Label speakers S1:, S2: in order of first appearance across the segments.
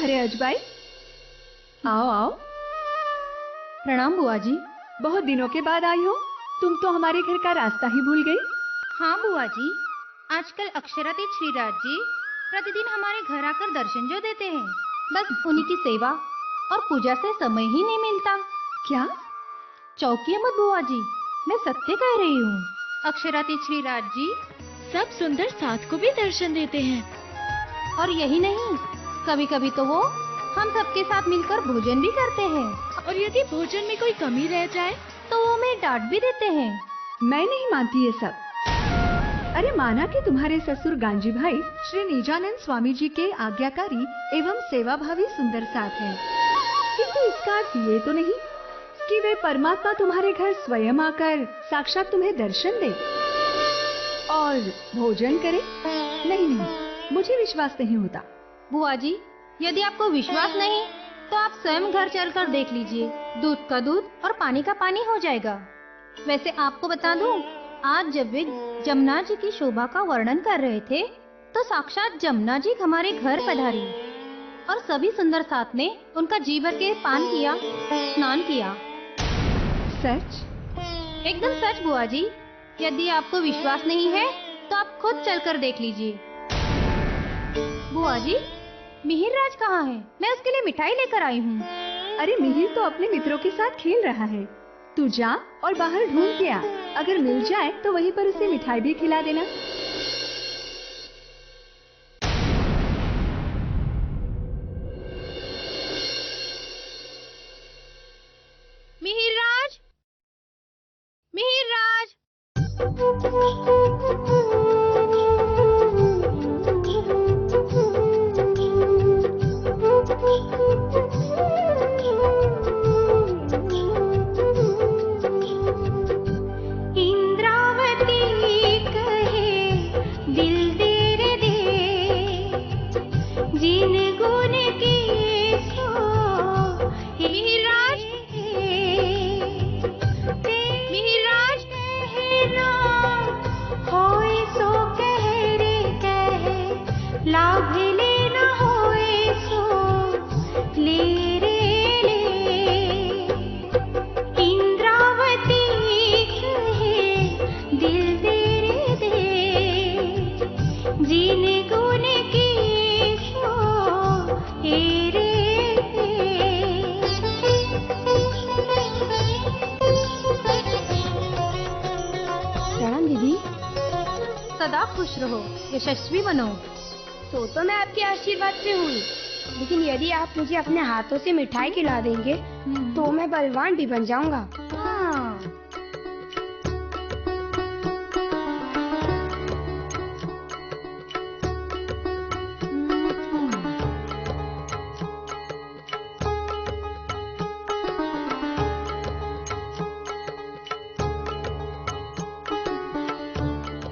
S1: अरे अजबाई, आओ आओ।
S2: प्रणाम बुआ जी।
S1: बहुत दिनों के बाद आई हो। तुम तो हमारे घर का रास्ता ही भूल गई।
S2: हाँ बुआ जी, आजकल अक्षरातीत श्रीराज जी प्रतिदिन हमारे घर आकर दर्शन जो देते हैं, बस उन्हीं की सेवा और पूजा से समय ही नहीं मिलता।
S1: क्या?
S2: चौकिए मत बुआ जी, मैं सत्य कह रही हूँ। अक्षरातीत श्रीराज जी
S3: सब सुंदर साथ को भी दर्शन देते हैं।
S2: और यही नहीं, कभी कभी तो वो हम सबके साथ मिलकर भोजन भी करते हैं।
S3: और यदि भोजन में कोई कमी रह जाए
S2: तो वो हमें डांट भी देते हैं।
S1: मैं नहीं मानती ये सब। अरे माना कि तुम्हारे ससुर गांजी भाई श्री निजानंद स्वामी जी के आज्ञाकारी एवं सेवाभावी सुंदर साथ हैं, किंतु इसका अर्थ ये तो नहीं कि वे परमात्मा तुम्हारे घर स्वयं आकर साक्षात तुम्हें दर्शन दे और भोजन करे। नहीं नहीं, मुझे विश्वास नहीं होता।
S2: बुआ जी, यदि आपको विश्वास नहीं तो आप स्वयं घर चलकर देख लीजिए। दूध का दूध और पानी का पानी हो जाएगा। वैसे आपको बता दूं, आज जब वे जमुना जी की शोभा का वर्णन कर रहे थे तो साक्षात जमुना जी हमारे घर पधारी और सभी सुंदर साथ ने उनका जी भर के पान किया, स्नान किया।
S1: सच?
S2: एकदम सच बुआ जी। यदि आपको विश्वास नहीं है तो आप खुद चलकर देख लीजिए। बुआ जी, मिहिर राज कहाँ है? मैं उसके लिए मिठाई लेकर आई हूँ।
S1: अरे मिहिर तो अपने मित्रों के साथ खेल रहा है। तू जा और बाहर ढूंढ के आ, अगर मिल जाए तो वहीं पर उसे मिठाई भी खिला देना।
S2: मिहिर राज, मिहिर राज। सदा खुश रहो, यशस्वी बनो।
S4: तो मैं आपके आशीर्वाद से हूँ, लेकिन यदि आप मुझे अपने हाथों से मिठाई खिला देंगे तो मैं बलवान भी बन जाऊंगा।
S2: हाँ।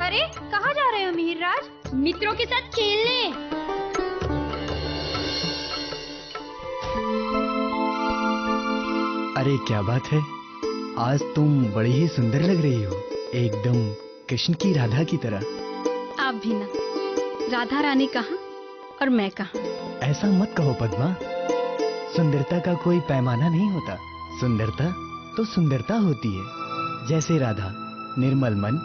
S2: अरे कहाँ जा रहे हो मिहिर राज?
S4: मित्रों के साथ खेलने।
S5: अरे क्या बात है, आज तुम बड़ी ही सुंदर लग रही हो, एकदम कृष्ण की राधा की तरह।
S3: आप भी ना, राधा रानी कहाँ और मैं कहाँ।
S5: ऐसा मत कहो पद्मा, सुंदरता का कोई पैमाना नहीं होता। सुंदरता तो सुंदरता होती है। जैसे राधा निर्मल मन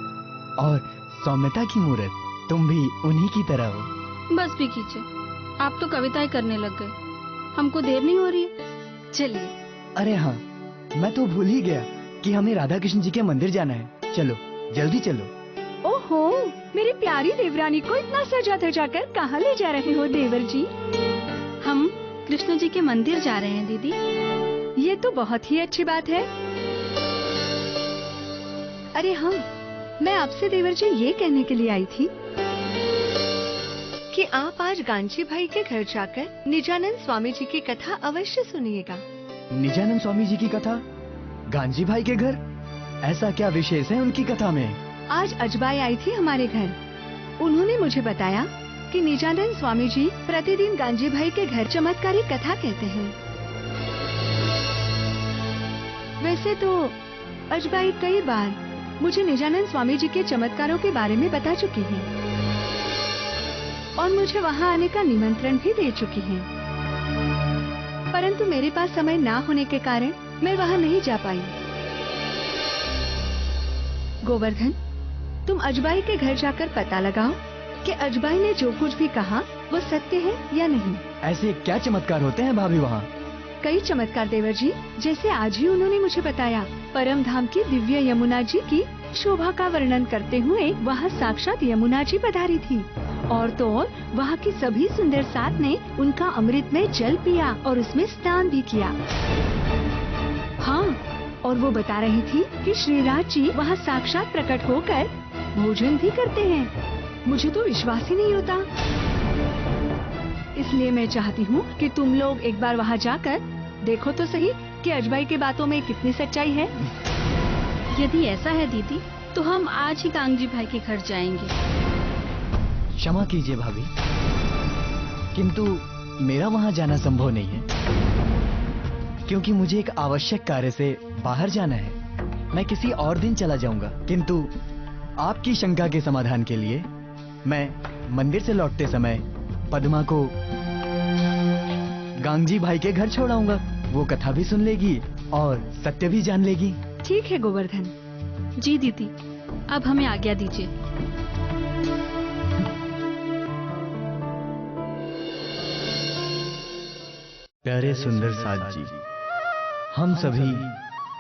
S5: और सौम्यता की मूरत, तुम भी उन्हीं की तरह हो।
S3: बस भी कीजिए, आप तो कविताएं करने लग गए। हमको देर नहीं हो रही है, चलिए।
S5: अरे हाँ, मैं तो भूल ही गया कि हमें राधा कृष्ण जी के मंदिर जाना है। चलो जल्दी चलो।
S1: ओहो, मेरी प्यारी देवरानी को इतना सजा धजा कर कहाँ ले जा रहे हो देवर जी?
S3: हम कृष्ण जी के मंदिर जा रहे हैं दीदी।
S1: ये तो बहुत ही अच्छी बात है। अरे हाँ, मैं आपसे देवर जी ये कहने के लिए आई थी कि आप आज गांजी भाई के घर जाकर निजानंद स्वामी जी की कथा अवश्य सुनिएगा।
S5: निजानंद स्वामी जी की कथा? गांजी भाई के घर? ऐसा क्या विशेष है उनकी कथा में?
S1: आज अजबाई आई थी हमारे घर। उन्होंने मुझे बताया कि निजानंद स्वामी जी प्रतिदिन गांजी भाई के घर चमत्कारी कथा कहते हैं। वैसे तो अजबाई कई बार मुझे निजानंद स्वामी जी के चमत्कारों के बारे में बता चुकी हैं और मुझे वहां आने का निमंत्रण भी दे चुकी हैं। परंतु मेरे पास समय ना होने के कारण मैं वहाँ नहीं जा पाई। गोवर्धन, तुम अजबाई के घर जाकर पता लगाओ कि अजबाई ने जो कुछ भी कहा वो सत्य है या नहीं।
S5: ऐसे क्या चमत्कार होते हैं भाभी वहाँ?
S1: कई चमत्कार देवर जी, जैसे आज ही उन्होंने मुझे बताया। परम धाम की दिव्य यमुना जी की शोभा का वर्णन करते हुए वहाँ साक्षात यमुना जी पधारी थी, और तो और वहाँ की सभी सुंदर साथ ने उनका अमृतमय जल पिया और उसमें स्नान भी किया। हाँ, और वो बता रही थी कि श्रीराज जी वहाँ साक्षात प्रकट होकर भोजन भी करते हैं। मुझे तो विश्वास ही नहीं होता। इसलिए मैं चाहती हूँ कि तुम लोग एक बार वहाँ जाकर देखो तो सही कि अजबाई की बातों में कितनी सच्चाई है।
S3: यदि ऐसा है दीदी, तो हम आज ही कांगजी भाई के घर जाएंगे।
S5: क्षमा कीजिए भाभी, किंतु मेरा वहाँ जाना संभव नहीं है, क्योंकि मुझे एक आवश्यक कार्य से बाहर जाना है। मैं किसी और दिन चला जाऊंगा, किंतु आपकी शंका के समाधान के लिए मैं मंदिर से लौटते समय पद्मा को गांगजी भाई के घर छोड़ाऊंगा। वो कथा भी सुन लेगी और सत्य भी जान लेगी।
S1: ठीक है गोवर्धन।
S3: जी दीदी, अब हमें आज्ञा दीजिए।
S5: प्यारे सुंदर साथ जी, हम सभी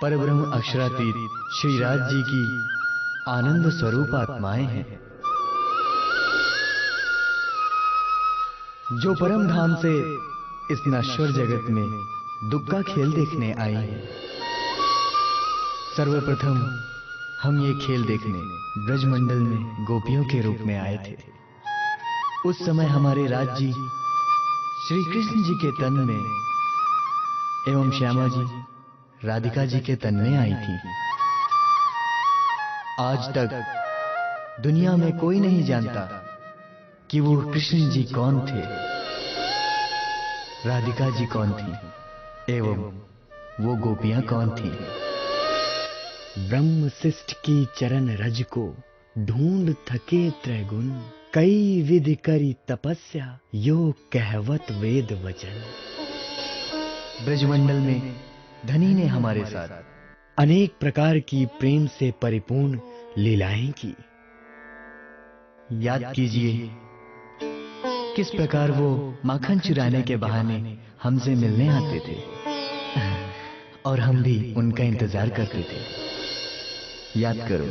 S5: परब्रह्म अक्षरातीत श्रीराज जी की आनंद स्वरूप आत्माएं हैं, जो परम धाम से इस नश्वर जगत में दुख का खेल देखने आई हैं। सर्वप्रथम हम ये खेल देखने ब्रजमंडल में गोपियों के रूप में आए थे। उस समय हमारे राज्य श्री कृष्ण जी के तन में एवं श्यामा जी राधिका जी के तन में आई थी। आज तक दुनिया में कोई नहीं जानता कि वो कृष्ण जी कौन थे, राधिका जी कौन थी, एवं वो गोपियां कौन थी। ब्रह्म शिष्ट की चरण रज को ढूंढ थके त्रैगुण, कई विधि करी तपस्या यो कहवत वेद वचन। ब्रजमंडल में धनी ने हमारे साथ अनेक प्रकार की प्रेम से परिपूर्ण लीलाएं की। याद कीजिए किस प्रकार वो माखन चुराने के बहाने हमसे मिलने आते थे और हम भी उनका इंतजार करते थे। याद करो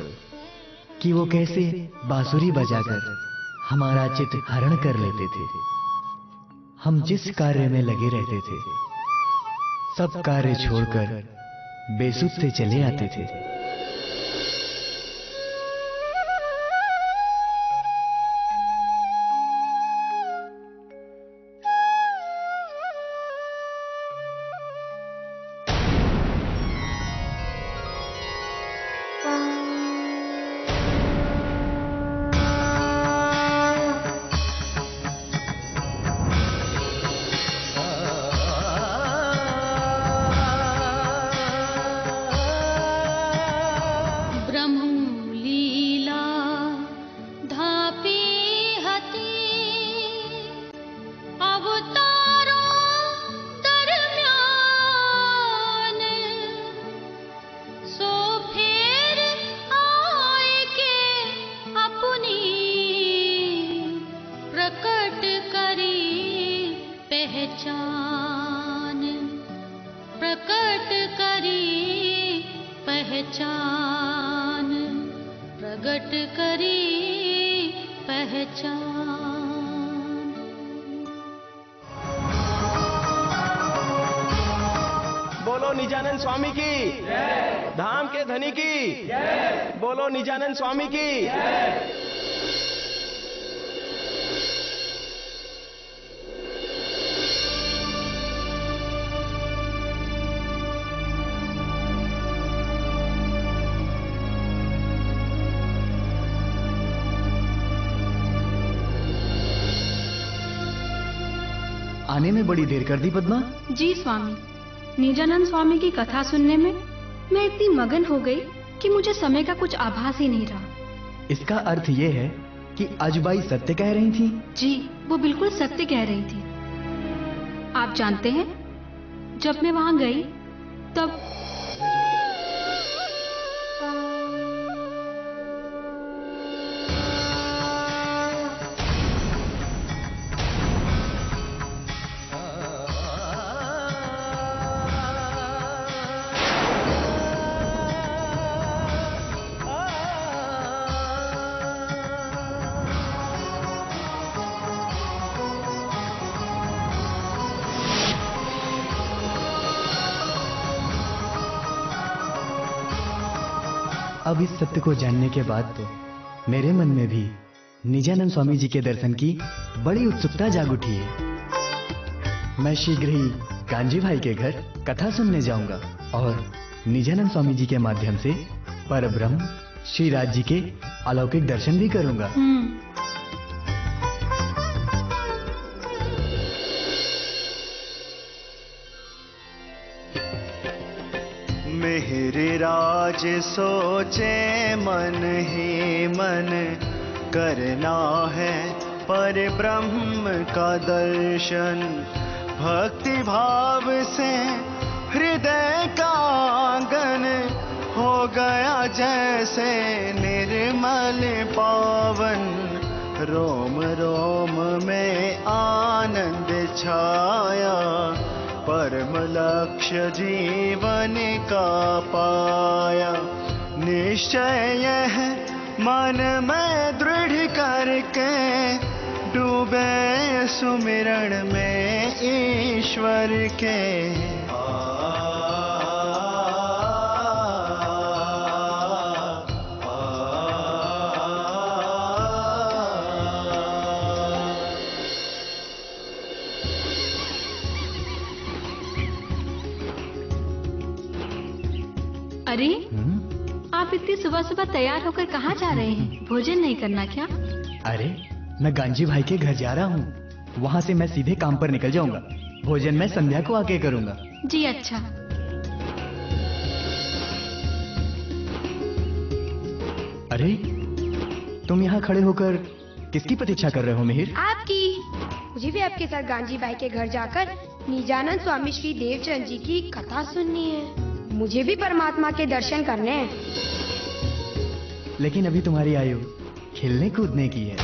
S5: कि वो कैसे बांसुरी बजाकर हमारा चित्त हरण कर लेते थे। हम जिस कार्य में लगे रहते थे, सब कार्य छोड़कर बेसुध से चले आते थे।
S2: प्रगट करी पहचान।
S6: बोलो निजानंद स्वामी की, धाम के धनी की, बोलो निजानंद स्वामी की।
S5: आने में बड़ी देर कर दी पद्मा।
S3: जी स्वामी, निजानंद स्वामी की कथा सुनने में मैं इतनी मगन हो गई कि मुझे समय का कुछ आभास ही नहीं रहा।
S5: इसका अर्थ ये है कि अजबाई सत्य कह रही थी।
S3: जी, वो बिल्कुल सत्य कह रही थी। आप जानते हैं, जब मैं वहां गई तब
S5: अब इस सत्य को जानने के बाद तो मेरे मन में भी निजानंद स्वामी जी के दर्शन की बड़ी उत्सुकता जाग उठी है। मैं शीघ्र ही कांजी भाई के घर कथा सुनने जाऊंगा और निजानंद स्वामी जी के माध्यम से परब्रह्म श्री राज जी के अलौकिक दर्शन भी करूंगा।
S7: मेरे राज सोचे मन ही मन करना है पर ब्रह्म का दर्शन। भक्ति भाव से हृदय का आंगन हो गया जैसे निर्मल पावन। रोम रोम में आनंद छाया परम लक्ष्य जीवन का पाया। निश्चय यह मन में दृढ़ करके डूबे सुमिरण में ईश्वर के।
S3: अरे आप इतनी सुबह सुबह तैयार होकर कहाँ जा रहे हैं? भोजन नहीं करना क्या?
S5: अरे मैं गांजी भाई के घर जा रहा हूँ, वहाँ से मैं सीधे काम पर निकल जाऊंगा। भोजन मैं संध्या को आके करूंगा।
S3: जी अच्छा।
S5: अरे तुम यहाँ खड़े होकर किसकी प्रतीक्षा कर रहे हो मिहिर?
S4: आपकी। मुझे भी आपके साथ गांजी भाई के घर जाकर निजानंद स्वामी श्री देवचंद जी की कथा सुननी है। मुझे भी परमात्मा के दर्शन करने हैं।
S5: लेकिन अभी तुम्हारी आयु खेलने कूदने की है,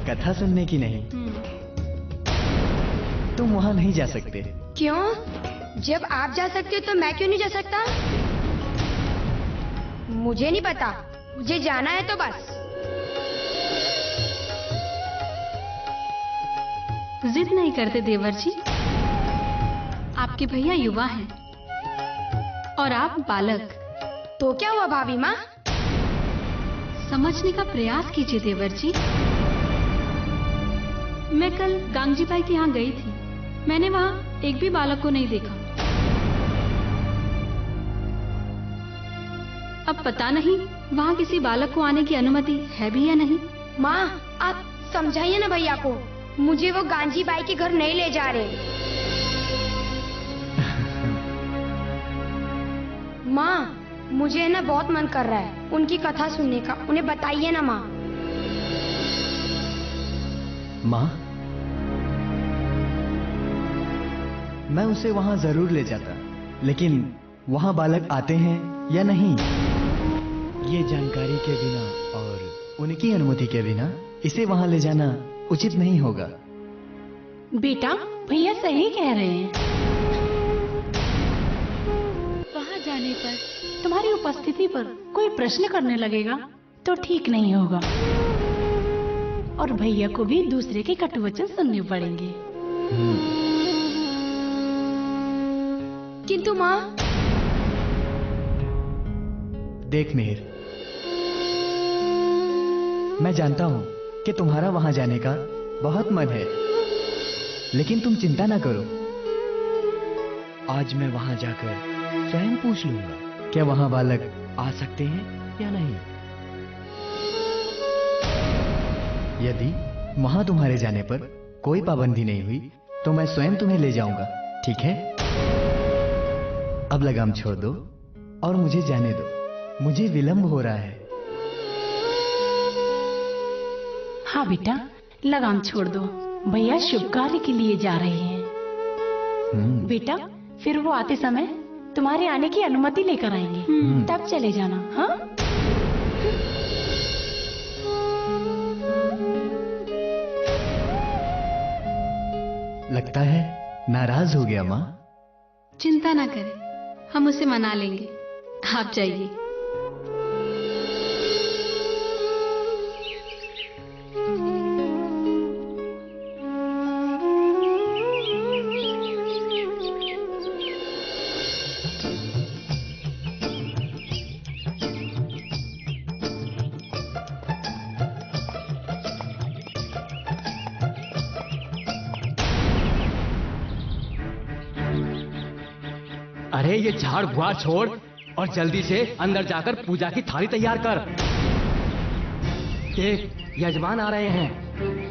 S5: कथा सुनने की नहीं। तुम वहाँ नहीं जा सकते।
S4: क्यों? जब आप जा सकते हो तो मैं क्यों नहीं जा सकता? मुझे नहीं पता, मुझे जाना है तो बस।
S3: जिद नहीं करते देवर जी। आपके भैया युवा हैं और आप बालक।
S4: तो क्या हुआ भाभी माँ?
S3: समझने का प्रयास कीजिए देवर जी। मैं कल गांगजी भाई के यहाँ गई थी। मैंने वहाँ एक भी बालक को नहीं देखा। अब पता नहीं वहाँ किसी बालक को आने की अनुमति है भी या नहीं।
S4: माँ आप समझाइए ना भैया को, मुझे वो गांजी भाई के घर नहीं ले जा रहे। माँ मुझे ना बहुत मन कर रहा है उनकी कथा सुनने का, उन्हें बताइए ना माँ।
S5: माँ मैं उसे वहाँ जरूर ले जाता, लेकिन वहाँ बालक आते हैं या नहीं ये जानकारी के बिना और उनकी अनुमति के बिना इसे वहाँ ले जाना उचित नहीं होगा।
S8: बेटा भैया सही कह रहे हैं।
S3: वहाँ जाने पर
S8: तुम्हारी उपस्थिति पर कोई प्रश्न करने लगेगा तो ठीक नहीं होगा और भैया को भी दूसरे के कटु वचन सुनने पड़ेंगे।
S4: किंतु माँ।
S5: देख मिहिर, मैं जानता हूँ कि तुम्हारा वहां जाने का बहुत मन है, लेकिन तुम चिंता ना करो। आज मैं वहां जाकर स्वयं पूछ लूंगा क्या वहां बालक आ सकते हैं या नहीं। यदि वहां तुम्हारे जाने पर कोई पाबंदी नहीं हुई तो मैं स्वयं तुम्हें ले जाऊंगा, ठीक है? अब लगाम छोड़ दो और मुझे जाने दो, मुझे विलंब हो रहा है।
S8: हाँ बेटा लगाम छोड़ दो, भैया शुभ कार्य के लिए जा रहे हैं। बेटा फिर वो आते समय तुम्हारे आने की अनुमति लेकर आएंगे, तब चले जाना। हाँ,
S5: लगता है नाराज हो गया माँ।
S3: चिंता ना करें, हम उसे मना लेंगे। आप जाइए।
S6: अरे ये झाड़ बुहार छोड़ और जल्दी से अंदर जाकर पूजा की थाली तैयार कर। देख, यजमान आ रहे हैं।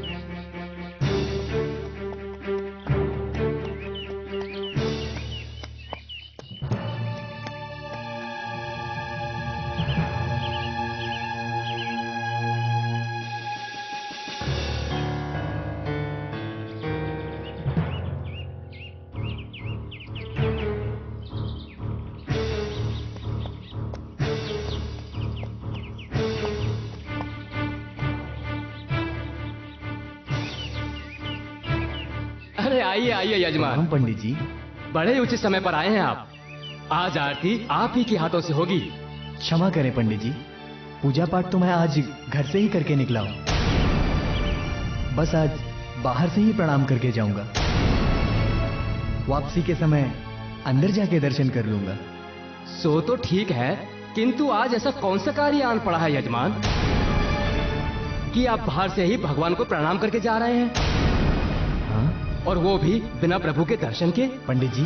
S6: अरे आइए आइए यजमान।
S5: पंडित जी,
S6: बड़े उचित समय पर आए हैं आप। आज आरती आप ही के हाथों से होगी।
S5: क्षमा करें पंडित जी, पूजा पाठ तो मैं आज घर से ही करके निकला हूँ। बस आज बाहर से ही प्रणाम करके जाऊंगा। वापसी के समय अंदर जाके दर्शन कर लूंगा।
S6: सो तो ठीक है, किंतु आज ऐसा कौन सा कार्य आन पड़ा है यजमान कि आप बाहर से ही भगवान को प्रणाम करके जा रहे हैं? और वो भी बिना प्रभु के दर्शन के?
S5: पंडित जी,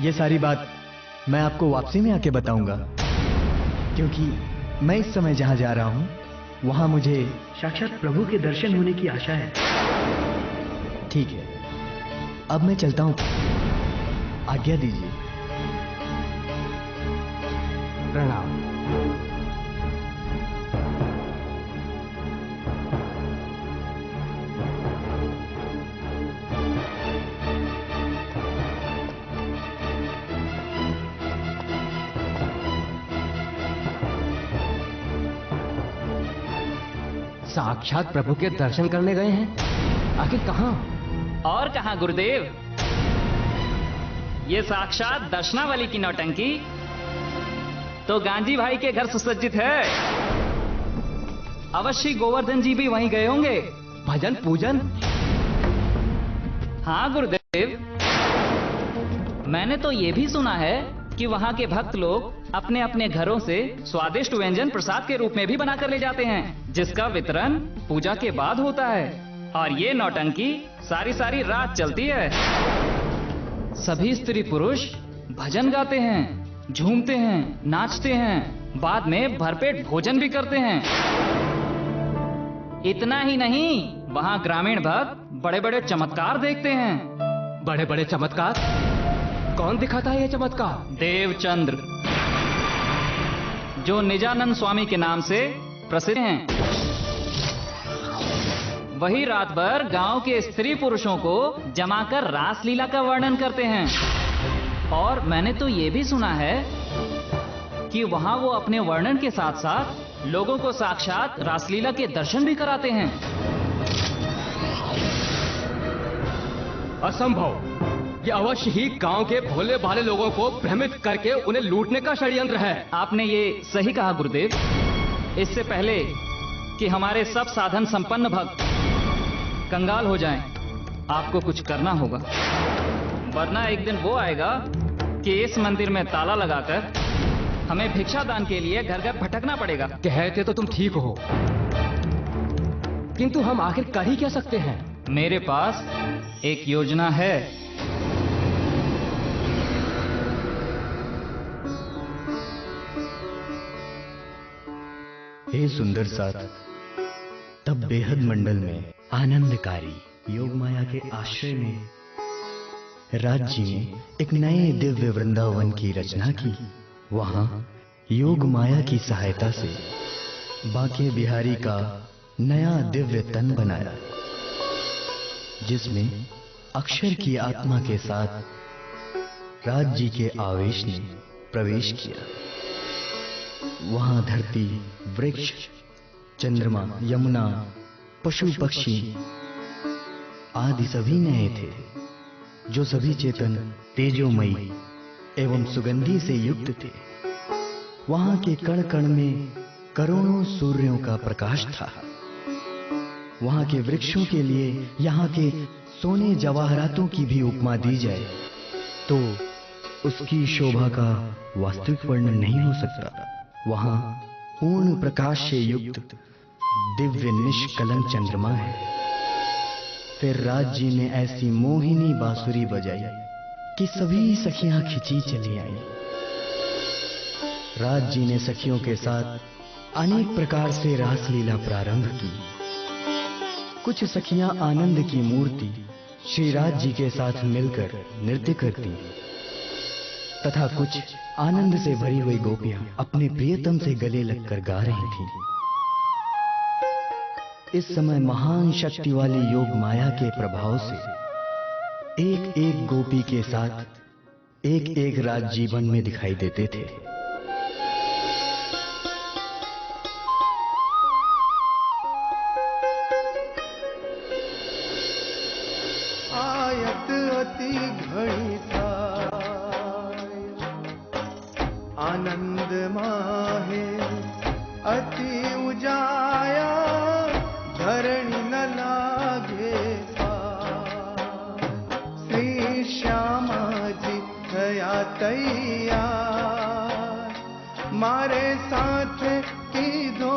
S5: ये सारी बात मैं आपको वापसी में आके बताऊंगा, क्योंकि मैं इस समय जहां जा रहा हूं वहां मुझे साक्षात प्रभु के दर्शन होने की आशा है। ठीक है, अब मैं चलता हूं। आज्ञा दीजिए।
S6: प्रणाम। साक्षात प्रभु के दर्शन करने गए हैं? आखिर कहां?
S9: और कहां गुरुदेव, ये साक्षात दर्शनावली की नौटंकी तो गांजी भाई के घर सुसज्जित है। अवश्य गोवर्धन जी भी वहीं गए होंगे।
S6: भजन पूजन?
S9: हाँ गुरुदेव, मैंने तो ये भी सुना है कि वहाँ के भक्त लोग अपने अपने घरों से स्वादिष्ट व्यंजन प्रसाद के रूप में भी बनाकर ले जाते हैं, जिसका वितरण पूजा के बाद होता है। और ये नौटंकी सारी सारी रात चलती है। सभी स्त्री पुरुष भजन गाते हैं, झूमते हैं, नाचते हैं, बाद में भरपेट भोजन भी करते हैं। इतना ही नहीं, वहाँ ग्रामीण भक्त बड़े बड़े चमत्कार देखते हैं।
S6: बड़े बड़े चमत्कार? कौन दिखाता है ये चमत्कार?
S9: देवचंद्र, जो निजानंद स्वामी के नाम से प्रसिद्ध हैं। वही रात भर गांव के स्त्री पुरुषों को जमाकर रासलीला का वर्णन करते हैं। और मैंने तो ये भी सुना है कि वहां वो अपने वर्णन के साथ साथ लोगों को साक्षात रासलीला के दर्शन भी कराते हैं।
S6: असंभव! ये अवश्य ही गांव के भोले भाले लोगों को भ्रमित करके उन्हें लूटने का षड्यंत्र है।
S9: आपने ये सही कहा गुरुदेव। इससे पहले कि हमारे सब साधन संपन्न भक्त कंगाल हो जाएं, आपको कुछ करना होगा, वरना एक दिन वो आएगा कि इस मंदिर में ताला लगाकर हमें भिक्षा दान के लिए घर घर भटकना पड़ेगा।
S6: कहते तो तुम ठीक हो, किंतु हम आखिर कर ही क्या सकते हैं?
S9: मेरे पास एक योजना है।
S5: हे सुंदर साथ, तब बेहद मंडल में आनंदकारी योग माया के आश्रय में राज्य में एक नए दिव्य वृंदावन की रचना की। वहां योग माया की सहायता से बांके बिहारी का नया दिव्य तन बनाया, जिसमें अक्षर की आत्मा के साथ राज्य के आवेश ने प्रवेश किया। वहां धरती, वृक्ष, चंद्रमा, यमुना, पशु पक्षी आदि सभी नए थे, जो सभी चेतन, तेजोमयी एवं सुगंधि से युक्त थे। वहां के कण कण में करोड़ों सूर्यों का प्रकाश था। वहां के वृक्षों के लिए यहाँ के सोने जवाहरातों की भी उपमा दी जाए तो उसकी शोभा का वास्तविक वर्णन नहीं हो सकता। वहां पूर्ण प्रकाश से युक्त दिव्य निष्कलंक चंद्रमा है। फिर राज जी ने ऐसी मोहिनी बांसुरी बजाई कि सभी सखियां खिंची चली आईं। राज जी ने सखियों के साथ अनेक प्रकार से रासलीला प्रारंभ की। कुछ सखियां आनंद की मूर्ति श्री राज जी के साथ मिलकर नृत्य करती तथा कुछ आनंद से भरी हुई गोपियां अपने प्रियतम से गले लगकर गा रही थीं। इस समय महान शक्ति वाली योग माया के प्रभाव से एक एक गोपी के साथ एक एक राज जीवन में दिखाई देते थे।
S7: आयत अति घड़ी आनंद माहे अति उजाया धरणी न लागे श्री श्यामा जी थया तैयार मारे साथ की दो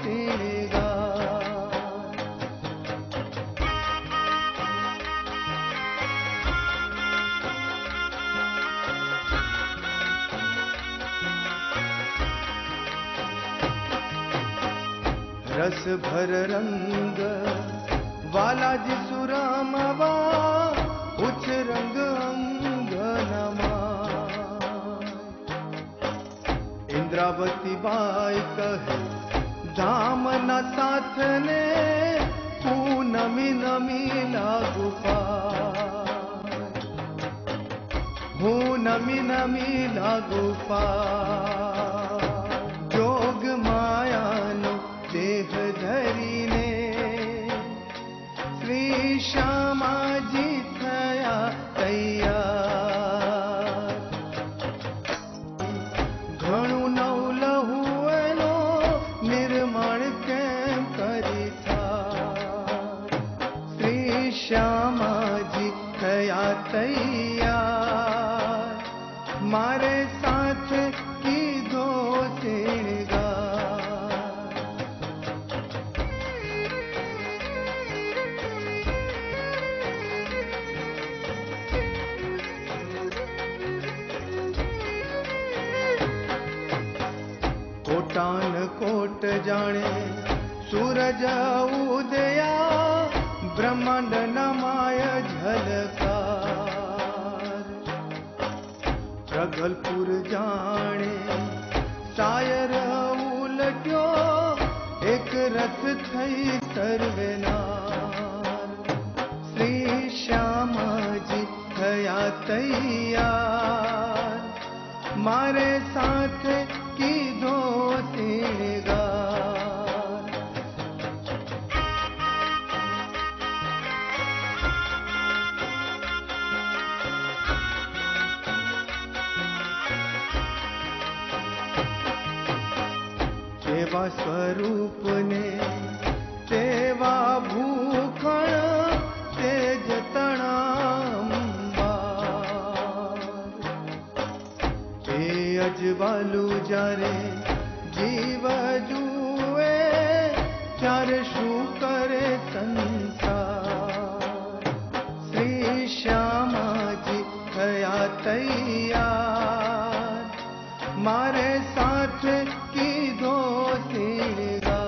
S7: सिंगार। रस भर रंग वाला जी सुरामवा उच्च रंग अंगनमा इंद्रावती बाई कहे धाम न साथ ने पूनमी नमी लागू पूनमी नमी लागू जोग माया नो देह धरी ने श्री श्यामा जी थया तैयार। घणु नव लहुएनो निर्माण केम करी था श्री श्यामा जी थया तैयार मारे साथ की दो सिंगार। कोटान कोट जाने सूरज उदया ब्रह्मांड नमाय झलकार प्रगलपुर जाने शायर उलट्यो एक रथ थई सर्वेनार श्री श्यामा जी थया तैयार मारे साथ की दो सिंगार। सेवा स्वरूप ने सेवा भूखण तेज तणांबा अजवालू जारे जीव जुए त्यारे शू करे संसार श्री श्यामा जी थया तैयार मारे साथ की दो सिंगार।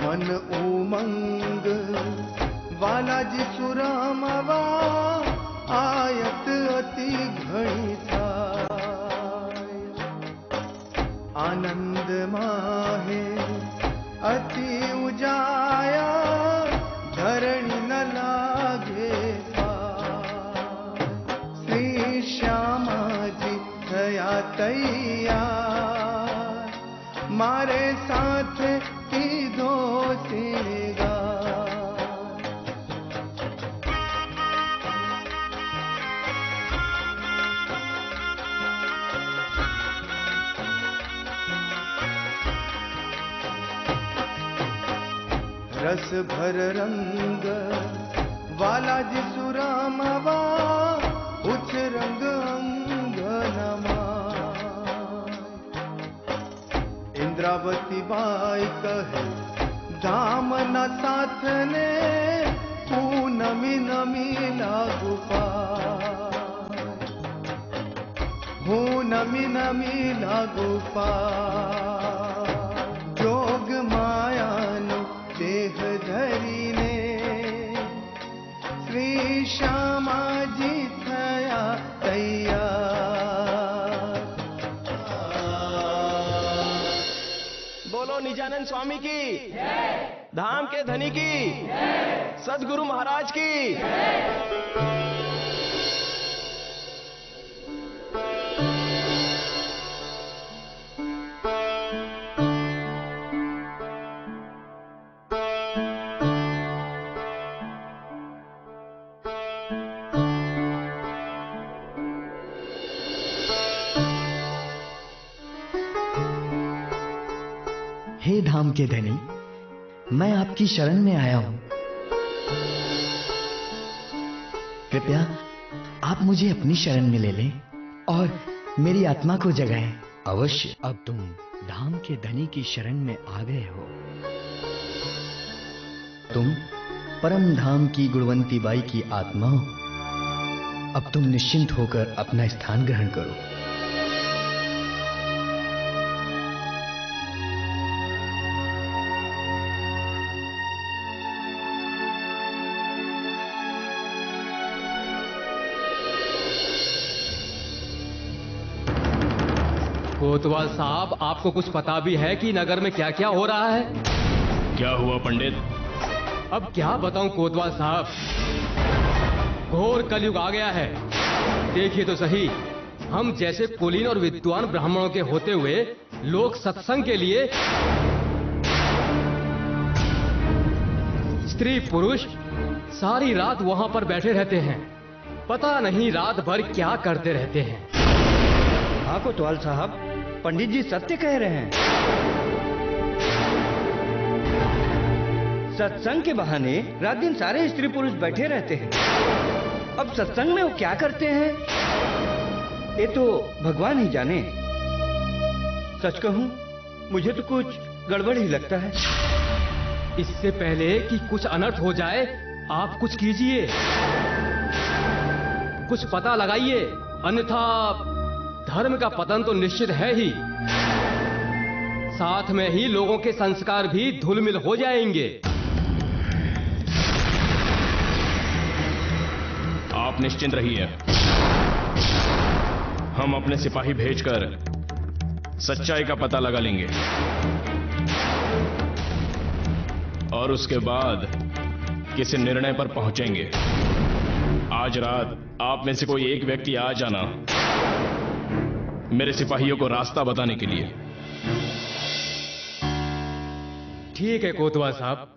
S7: मन उमंग वाला जी सुरामवा आयत अति घड़ी था माहे अति उजाया धरणी न लागे पार। श्री श्यामा जी थया तैयार मारे साथ कीधो श्रृंगार। रस भर रंग वाला जिसुरामवा उच्च रंग अंग नमाय। इंद्रावती बाई कहे धाम न साथ ने पूनमी नमी लागू पाय। पूनमी नमी लागू पाय। जोग माया देह धरीने श्री श्यामा जी थया तैयार।
S10: बोलो निजानंद स्वामी की, धाम के धनी की, सदगुरु महाराज की।
S5: हे धाम के धनी, मैं आपकी शरण में आया हूं। कृपया आप मुझे अपनी शरण में ले लें और मेरी आत्मा को जगाएं। अवश्य। अब तुम धाम के धनी की शरण में आ गए हो। तुम परम धाम की गुणवंती बाई की आत्मा हो। अब तुम निश्चिंत होकर अपना स्थान ग्रहण करो।
S6: कोतवाल साहब, आपको कुछ पता भी है कि नगर में क्या क्या हो रहा है?
S10: क्या हुआ पंडित?
S6: अब क्या बताऊं कोतवाल साहब, घोर कलयुग आ गया है। देखिए तो सही, हम जैसे कुलीन और विद्वान ब्राह्मणों के होते हुए लोग सत्संग के लिए स्त्री पुरुष सारी रात वहां पर बैठे रहते हैं। पता नहीं रात भर क्या करते रहते हैं।
S11: हाँ कोतवाल साहब, पंडित जी सत्य कह रहे हैं। सत्संग के बहाने रात दिन सारे स्त्री पुरुष बैठे रहते हैं। अब सत्संग में वो क्या करते हैं ये तो भगवान ही जाने। सच कहूं, मुझे तो कुछ गड़बड़ ही लगता है।
S6: इससे पहले कि कुछ अनर्थ हो जाए, आप कुछ कीजिए, कुछ पता लगाइए, अन्यथा धर्म का पतन तो निश्चित है ही, साथ में ही लोगों के संस्कार भी धूलमिल हो जाएंगे।
S10: आप निश्चिंत रहिए, हम अपने सिपाही भेजकर सच्चाई का पता लगा लेंगे और उसके बाद किसी निर्णय पर पहुंचेंगे। आज रात आप में से कोई एक व्यक्ति आ जाना मेरे सिपाहियों को रास्ता बताने के लिए।
S6: ठीक है कोतवाल साहब,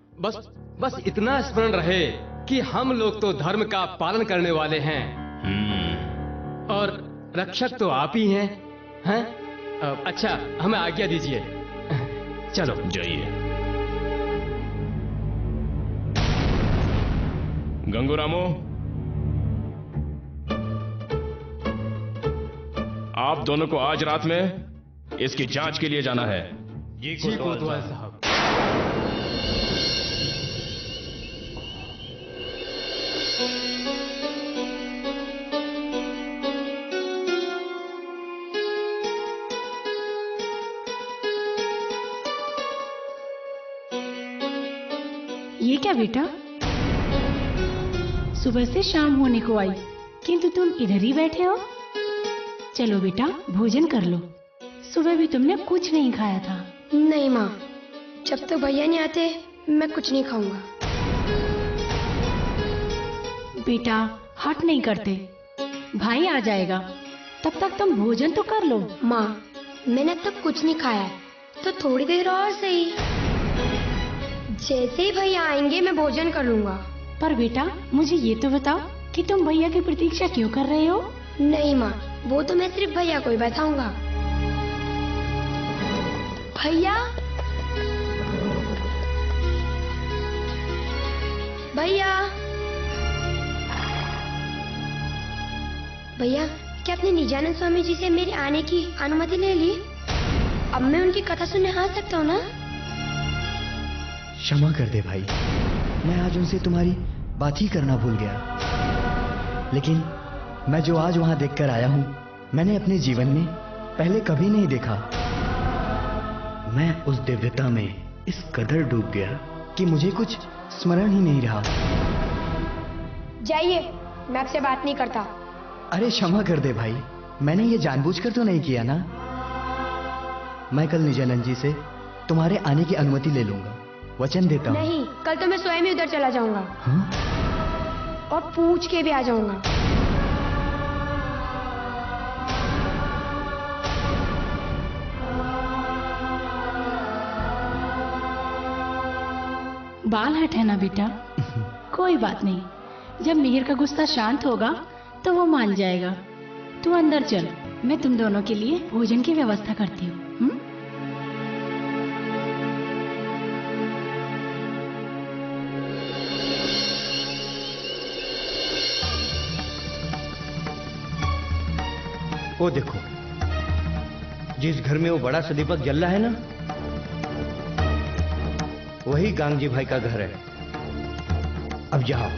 S6: बस इतना स्मरण रहे कि हम लोग तो धर्म का पालन करने वाले हैं और रक्षक तो आप ही हैं, हैं? अच्छा, हमें आज्ञा दीजिए। चलो
S10: जाइए। गंगूरामो, आप दोनों को आज रात में इसकी जांच के लिए जाना है।
S6: जी कोतवाल साहब।
S8: ये क्या बेटा, सुबह से शाम होने को आई किंतु तुम इधर ही बैठे हो। चलो बेटा, भोजन कर लो, सुबह भी तुमने कुछ नहीं खाया था।
S4: नहीं माँ, जब तक भैया नहीं आते मैं कुछ नहीं खाऊंगा।
S8: बेटा हट नहीं करते, भाई आ जाएगा, तब तक तुम भोजन तो कर लो।
S4: माँ मैंने अब तक कुछ नहीं खाया, तो थोड़ी देर और सही। जैसे ही भैया आएंगे मैं भोजन कर लूंगा।
S8: पर बेटा मुझे ये तो बताओ कि तुम भैया की प्रतीक्षा क्यों कर रहे हो?
S4: नहीं माँ, वो तो मैं सिर्फ भैया को ही बताऊंगा। भैया, भैया, भैया, क्या आपने निजानंद स्वामी जी से मेरे आने की अनुमति ले ली? अब मैं उनकी कथा सुनने आ सकता हूँ ना?
S5: क्षमा कर दे भाई, मैं आज उनसे तुम्हारी बात ही करना भूल गया। लेकिन मैं जो आज वहां देखकर आया हूं, मैंने अपने जीवन में पहले कभी नहीं देखा। मैं उस दिव्यता में इस कदर डूब गया कि मुझे कुछ स्मरण ही नहीं रहा।
S4: जाइए, मैं आपसे बात नहीं करता।
S5: अरे क्षमा कर दे भाई, मैंने ये जानबूझकर तो नहीं किया ना। मैं कल निजानंद जी से तुम्हारे आने की अनुमति ले लूंगा, वचन देता हूँ।
S4: नहीं, कल तो मैं स्वयं ही उधर चला जाऊंगा।
S5: हाँ?
S4: और पूछ के भी आ जाऊंगा।
S8: बाल हट है ना बेटा? कोई बात नहीं, जब मिहिर का गुस्सा शांत होगा तो वो मान जाएगा। तू अंदर चल, मैं तुम दोनों के लिए भोजन की व्यवस्था करती हूँ।
S11: वो देखो, जिस घर में वो बड़ा सा दीपक जल रहा है ना, वही गांगजी भाई का घर है। अब जाओ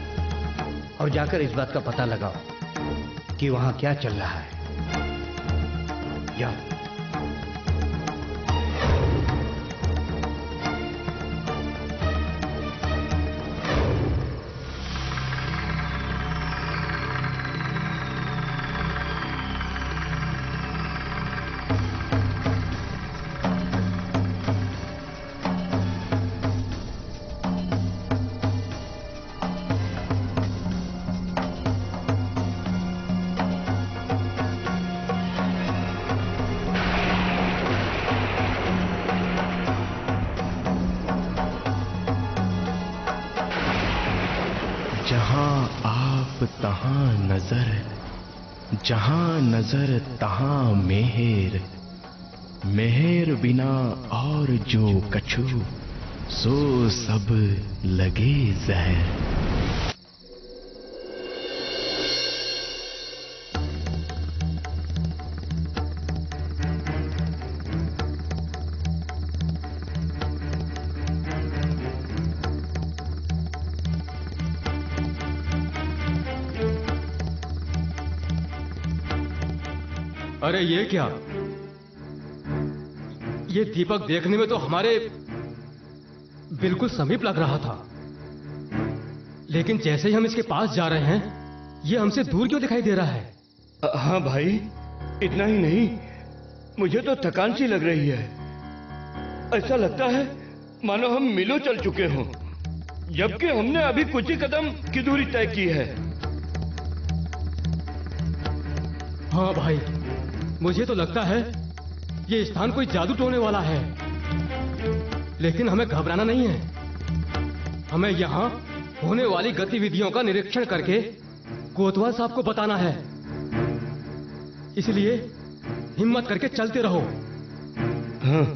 S11: और जाकर इस बात का पता लगाओ कि वहां क्या चल रहा है। जाओ।
S10: जहां नजर तहां मेहर, मेहर बिना और जो कछु, सो सब लगे जहर।
S6: अरे ये क्या? ये दीपक देखने में तो हमारे बिल्कुल समीप लग रहा था, लेकिन जैसे ही हम इसके पास जा रहे हैं, ये हमसे दूर क्यों दिखाई दे रहा है?
S11: हाँ भाई, इतना ही नहीं, मुझे तो थकान सी लग रही है। ऐसा लगता है मानो हम मीलों चल चुके हों, जबकि हमने अभी कुछ ही कदम की दूरी तय की है।
S6: हाँ भाई, मुझे तो लगता है ये स्थान कोई जादू टोने वाला है, लेकिन हमें घबराना नहीं है। हमें यहाँ होने वाली गतिविधियों का निरीक्षण करके कोतवाल साहब को बताना है, इसलिए हिम्मत करके चलते रहो।
S11: हाँ।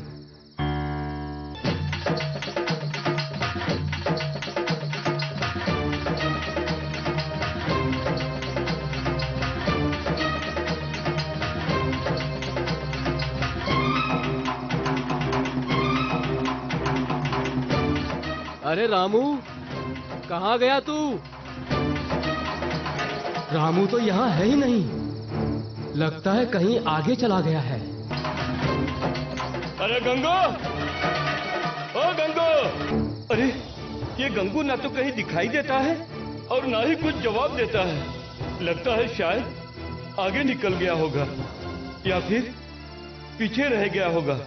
S6: अरे रामू, कहाँ गया तू? रामू तो यहाँ है ही नहीं, लगता है कहीं आगे चला गया है।
S11: अरे गंगू, ओ गंगू! अरे ये गंगू ना तो कहीं दिखाई देता है और ना ही कुछ जवाब देता है। लगता है शायद आगे निकल गया होगा, या फिर पीछे रह गया होगा।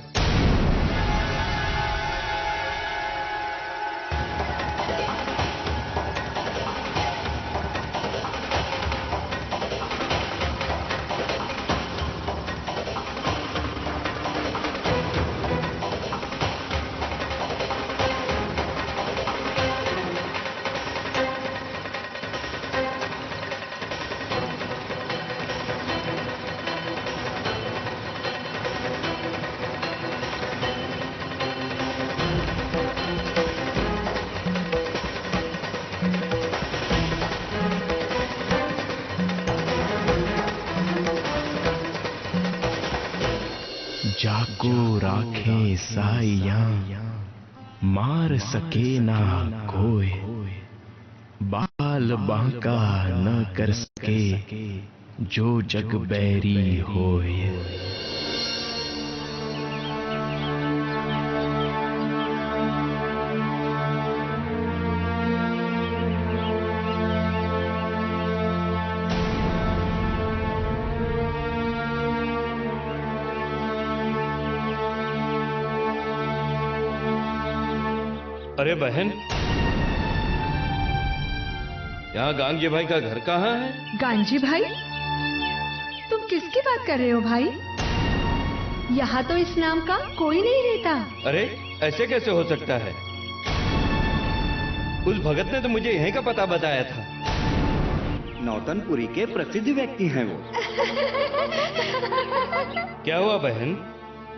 S12: जाको राखे साइया मार सके ना कोई, बाल बांका न कर सके जो जग बैरी होए।
S11: अरे बहन, यहाँ गांगी भाई का घर कहाँ है?
S1: गांजी भाई? तुम किसकी बात कर रहे हो भाई? यहाँ तो इस नाम का कोई नहीं रहता।
S11: अरे ऐसे कैसे हो सकता है? उस भगत ने तो मुझे यहीं का पता बताया था। नौतनपुरी के प्रसिद्ध व्यक्ति हैं वो। क्या हुआ बहन,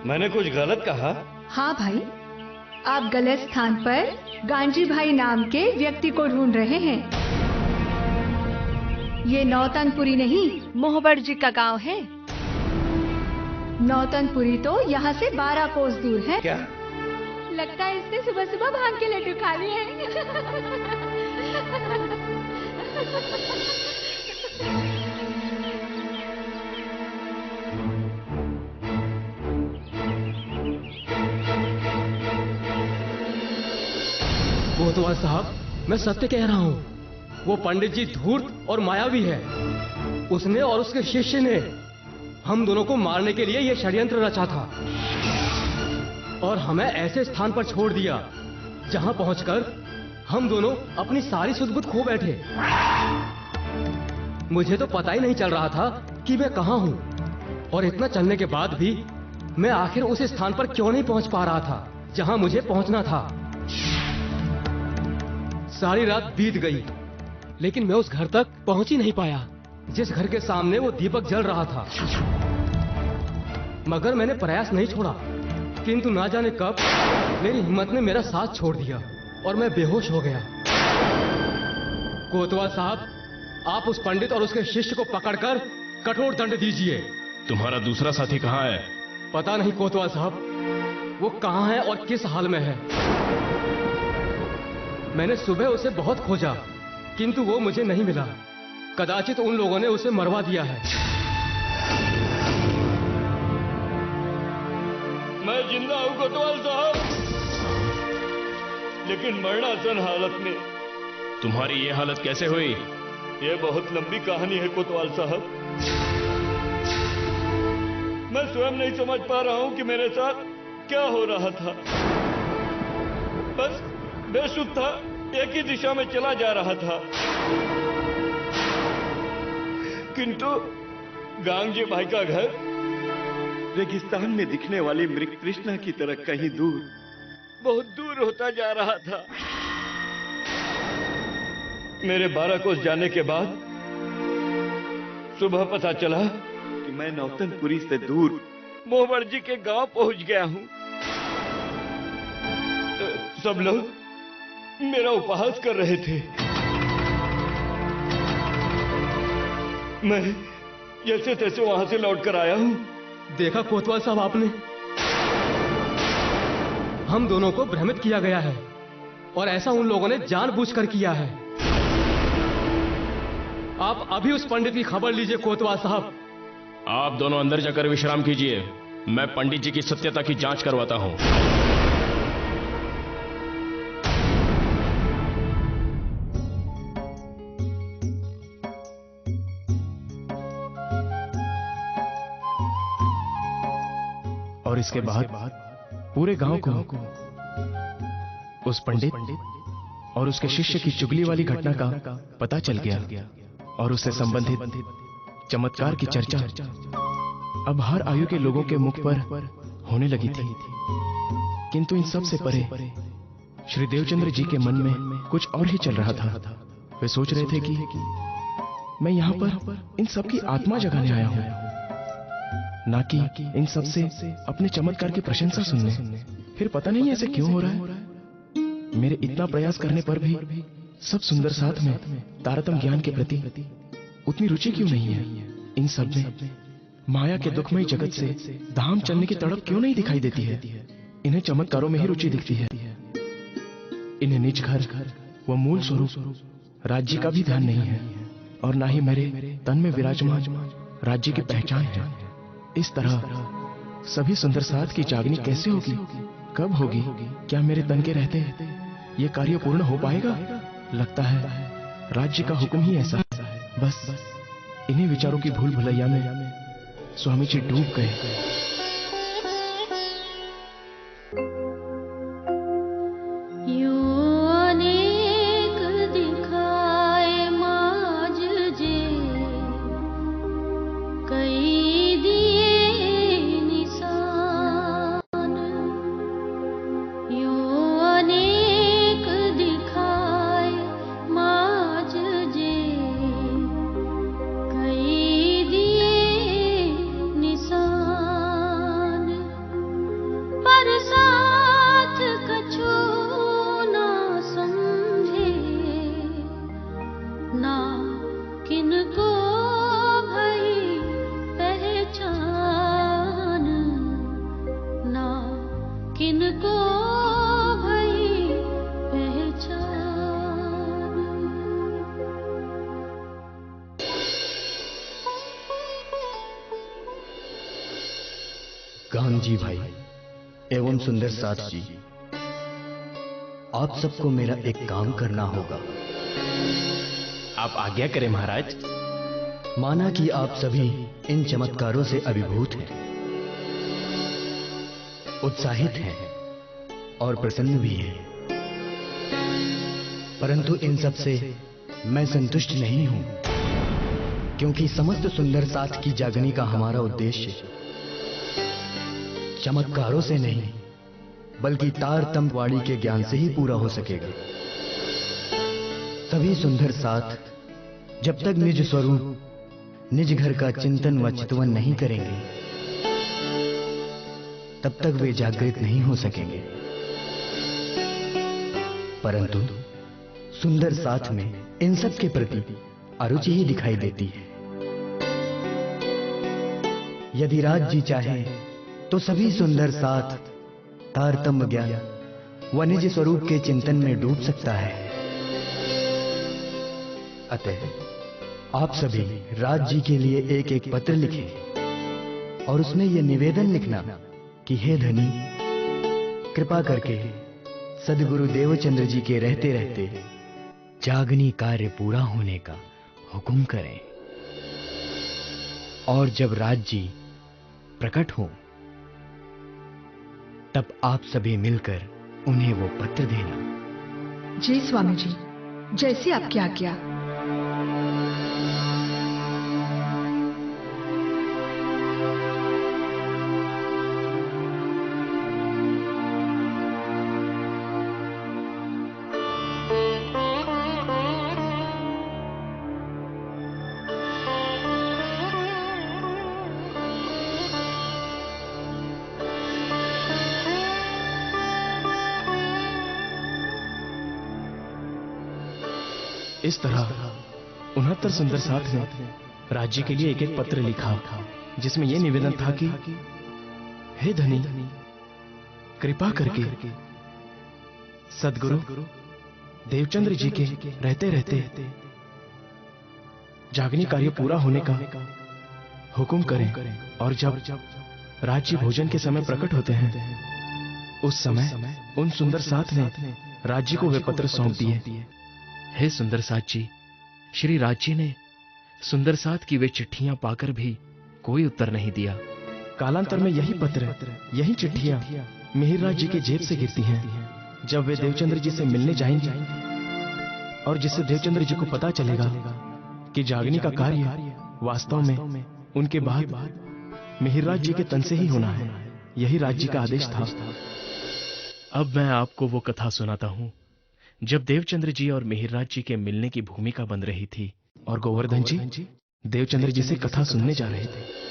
S11: मैंने कुछ गलत कहा?
S1: हाँ भाई, आप गलत स्थान पर गांजी भाई नाम के व्यक्ति को ढूंढ रहे हैं। ये नौतनपुरी नहीं, मोहबर जी का गांव है। नौतनपुरी तो यहाँ से 12 कोस दूर है।
S11: क्या?
S1: लगता है इसने सुबह सुबह भांग के लड्डू खा लिए हैं।
S6: कोतवाल साहब, मैं सत्य कह रहा हूँ। वो पंडित जी धूर्त और मायावी है। उसने और उसके शिष्य ने हम दोनों को मारने के लिए यह षड्यंत्र रचा था और हमें ऐसे स्थान पर छोड़ दिया जहां पहुंचकर हम दोनों अपनी सारी सुध-बुध खो बैठे। मुझे तो पता ही नहीं चल रहा था कि मैं कहां हूं, और इतना चलने के बाद भी मैं आखिर उस स्थान पर क्यों नहीं पहुंच पा रहा था जहां मुझे पहुंचना था। सारी रात बीत गई, लेकिन मैं उस घर तक पहुंच ही नहीं पाया जिस घर के सामने वो दीपक जल रहा था। मगर मैंने प्रयास नहीं छोड़ा, किंतु ना जाने कब मेरी हिम्मत ने मेरा साथ छोड़ दिया और मैं बेहोश हो गया। कोतवाल साहब, आप उस पंडित और उसके शिष्य को पकड़कर कठोर दंड दीजिए।
S10: तुम्हारा दूसरा साथी कहाँ है?
S6: पता नहीं कोतवाल साहब, वो कहाँ है और किस हाल में है। मैंने सुबह उसे बहुत खोजा, किंतु वो मुझे नहीं मिला। कदाचित उन लोगों ने उसे मरवा दिया है।
S11: मैं जिंदा हूँ कोतवाल साहब, लेकिन मरणासन हालत में।
S10: तुम्हारी ये हालत कैसे हुई?
S11: ये बहुत लंबी कहानी है कोतवाल साहब। मैं स्वयं नहीं समझ पा रहा हूँ कि मेरे साथ क्या हो रहा था। बस बेसुध था, एक ही दिशा में चला जा रहा था, किंतु गांगी भाई का घर रेगिस्तान में दिखने वाली मृग तृष्णा की तरह कहीं दूर, बहुत दूर होता जा रहा था। मेरे 12 कोस जाने के बाद सुबह पता चला कि मैं नौतनपुरी से दूर मोहबर जी के गांव पहुंच गया हूं। सब लोग मेरा उपहास कर रहे थे। मैं जैसे तैसे वहां से लौट कर आया हूं।
S6: देखा कोतवाल साहब आपने, हम दोनों को भ्रमित किया गया है और ऐसा उन लोगों ने जानबूझकर किया है। आप अभी उस पंडित की खबर लीजिए कोतवाल साहब।
S10: आप दोनों अंदर जाकर विश्राम कीजिए, मैं पंडित जी की सत्यता की जांच करवाता हूं।
S12: और इसके बाद पूरे गांव को उस पंडित और उसके शिष्य की चुगली वाली घटना का पता चल गया और उससे संबंधित चमत्कार की चर्चा अब हर आयु के लोगों के मुख पर होने लगी थी। किंतु इन सब से परे श्री देवचंद्र जी के मन में कुछ और ही चल रहा था। वे सोच रहे थे कि मैं यहाँ पर इन सब की आत्मा जगाने आया हूँ, ना कि इन सब से अपने चमत्कार की प्रशंसा सुनने। फिर पता नहीं ऐसे क्यों हो रहा है। मेरे इतना प्रयास करने पर भी सब सुंदर साथ में तारतम्य ज्ञान के प्रति उतनी रुचि क्यों नहीं है। इन सब में माया के दुखमय जगत से धाम चलने की तड़प क्यों नहीं दिखाई देती है। इन्हें चमत्कारों में ही रुचि दिखती है। इन्हें निज घर व मूल स्वरूप राज्य का भी ध्यान नहीं है और ना ही मेरे तन में विराजमान राज्य की पहचान है। इस तरह सभी सुंदर साथ की जागनी कैसे होगी, कब होगी, क्या मेरे तन के रहते ये कार्य पूर्ण हो पाएगा? लगता है राज्य का हुक्म ही ऐसा है। बस इन्हीं विचारों की भूल भुलैया में स्वामी जी डूब गए।
S5: गांधी भाई एवं सुंदर साथ जी, आप सबको मेरा एक काम करना होगा।
S12: आप आज्ञा करें महाराज।
S5: माना कि आप सभी इन चमत्कारों से अभिभूत हैं, उत्साहित हैं और प्रसन्न भी हैं, परंतु इन सब से मैं संतुष्ट नहीं हूं, क्योंकि समस्त सुंदर साथ की जागनी का हमारा उद्देश्य चमत्कारों से नहीं बल्कि तारतम्य वाणी के ज्ञान से ही पूरा हो सकेगा। सभी सुंदर साथ जब तक निज स्वरूप निज घर का चिंतन व चितवन नहीं करेंगे तब तक वे जागृत नहीं हो सकेंगे। परंतु सुंदर साथ में इन सब के प्रति अरुचि ही दिखाई देती है। यदि राज जी चाहे तो सभी सुंदर साथ तारतम्य ज्ञान व निज स्वरूप के चिंतन में डूब सकता है। अतः आप सभी राज जी के लिए एक एक पत्र लिखें और उसमें यह निवेदन लिखना कि हे धनी, कृपा करके सद्गुरु देवचंद्र जी के रहते रहते जागनी कार्य पूरा होने का हुक्म करें, और जब राज जी प्रकट हो तब आप सभी मिलकर उन्हें वो पत्र देना।
S1: जी स्वामी जी, जैसी आपकी आज्ञा।
S12: इस तरह 69 सुंदर साथ ने राज्य के लिए एक एक पत्र लिखा, जिसमें यह निवेदन था कि हे धनी, कृपा करके सद्गुरु देवचंद्र जी के रहते रहते जागनी कार्य पूरा होने का हुक्म करें, और जब राज्य भोजन के समय प्रकट होते हैं उस समय उन सुंदर साथ ने राज्य को वे पत्र सौंप दिए। हे सुंदर साथ जी, श्री राज्य ने सुंदर साथ की वे चिट्ठियां पाकर भी कोई उत्तर नहीं दिया। कालांतर में यही पत्र, यही चिट्ठियां मिहिरराज जी के जेब से गिरती हैं जब वे देवचंद्र जी से मिलने जाएंगे, और जिससे देवचंद्र जी को पता चलेगा कि जागनी का कार्य वास्तव में उनके बाद मिहिरराज जी के तन से ही होना है। यही राज्य का आदेश था। अब मैं आपको वो कथा सुनाता हूँ जब देवचंद्र जी और मिहिरराज जी के मिलने की भूमिका बन रही थी और गोवर्धन जी देवचंद्र जी से कथा सुनने जा रहे थे।